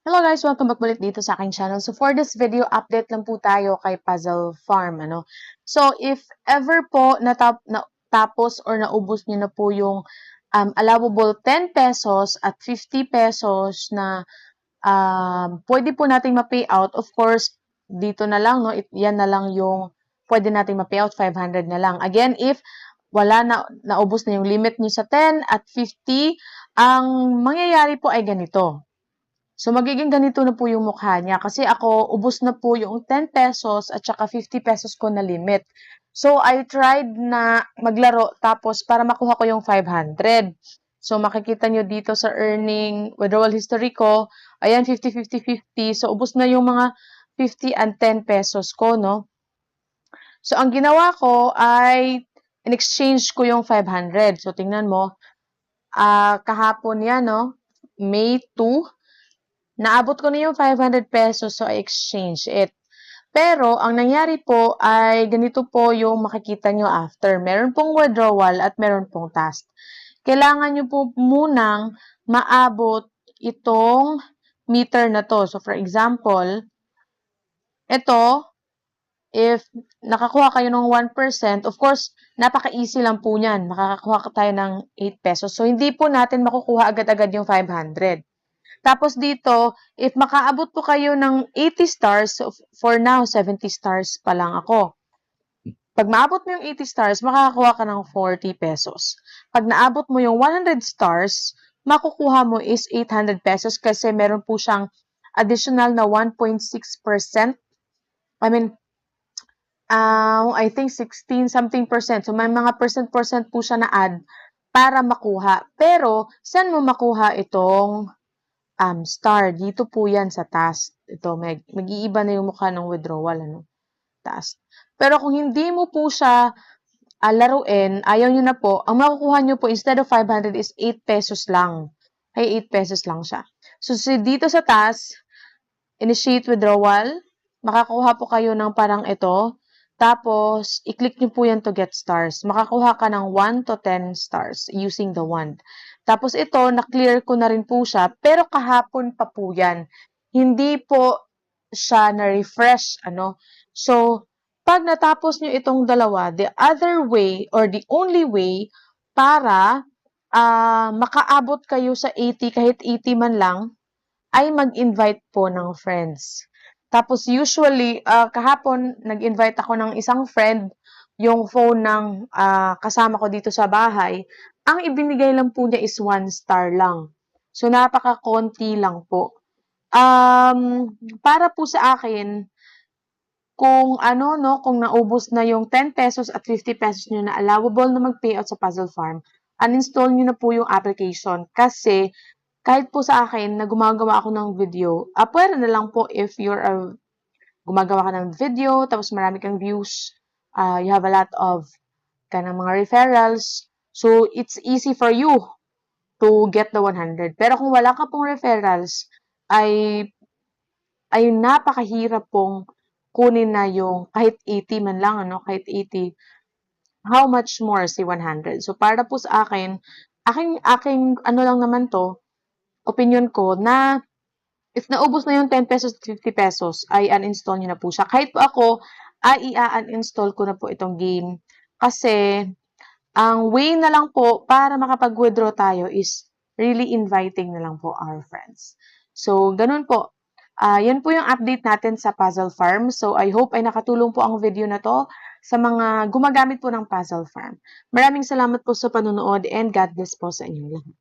Hello guys! Welcome back ulit dito sa aking channel. So for this video, update lang po tayo kay Puzzle Farm. So if ever po natapos or naubos niyo na po yung allowable 10 pesos at 50 pesos na pwede po nating ma-payout. Of course, dito na lang, no? Yan na lang yung pwede nating ma-payout, 500 na lang. Again, if wala naubos na yung limit niyo sa 10 at 50, ang mangyayari po ay ganito. So, magiging ganito na po yung mukha niya. Kasi ako, ubos na po yung 10 pesos at saka 50 pesos ko na limit. So, I tried na maglaro tapos para makuha ko yung 500. So, makikita nyo dito sa earning withdrawal history ko. Ayan, 50, 50, 50. So, ubos na yung mga 50 and 10 pesos ko, no? So, ang ginawa ko ay in-exchange ko yung 500. So, tingnan mo. Kahapon yan, no? May 2. Naabot ko na yung 500 pesos, so I exchange it. Pero, ang nangyari po ay ganito po yung makikita nyo after. Meron pong withdrawal at meron pong task. Kailangan nyo po munang maabot itong meter na to. So, for example, ito, if nakakuha kayo ng 1%, of course, napaka-easy lang po niyan. Makakakuha tayo ng 8 pesos. So, hindi po natin makukuha agad-agad yung 500. Tapos dito, if makaabot po kayo ng 80 stars, so for now, 70 stars pa lang ako. Pag maabot mo yung 80 stars, makakakuha ka ng 40 pesos. Pag naabot mo yung 100 stars, makukuha mo is 800 pesos kasi meron po siyang additional na 1.6%. I think 16 something percent. So, may mga percent po siya na add para makuha. Pero, saan mo makuha itong star? Dito po yan sa task. Ito, mag-iiba na yung mukha ng withdrawal, task. Pero kung hindi mo po siya laruin, ayaw nyo na po, ang makukuha nyo po instead of 500 is 8 pesos lang. Ay, 8 pesos lang siya. So, dito sa task, initiate withdrawal, makakuha po kayo ng parang ito. Tapos, i-click nyo po yan to get stars. Makakuha ka ng 1 to 10 stars using the wand. Tapos ito, na-clear ko na rin po siya, pero kahapon pa po yan. Hindi po siya na-refresh, So, pag natapos nyo itong dalawa, the other way or the only way para makaabot kayo sa 80, kahit 80 man lang, ay mag-invite po ng friends. Tapos usually, kahapon, nag-invite ako ng isang friend, yung phone ng kasama ko dito sa bahay. Ang ibinigay lang po niya is 1 star lang. So, napaka-konti lang po. Para po sa akin, kung kung naubos na yung 10 pesos at 50 pesos nyo na allowable na mag-payout sa Puzzle Farm, uninstall nyo na po yung application kasi kahit po sa akin na gumagawa ako ng video, pwede na lang po if gumagawa ka ng video, tapos marami kang views, you have a lot of mga referrals, so it's easy for you to get the 100. Pero kung wala ka pong referrals, ay napakahirap pong kunin na yung kahit 80 man lang, kahit 80, how much more si 100. So, para po sa akin, aking lang naman to, opinion ko na if naubos na yung 10 pesos at 50 pesos, ay uninstall nyo na po siya. Kahit po ako, ay i-uninstall ko na po itong game. Kasi, ang way na lang po para makapag-withdraw tayo is really inviting na lang po our friends. So, ganun po. Yan po yung update natin sa Puzzle Farm. So, I hope ay nakatulong po ang video na to sa mga gumagamit po ng Puzzle Farm. Maraming salamat po sa panonood and God bless po sa inyong lahat.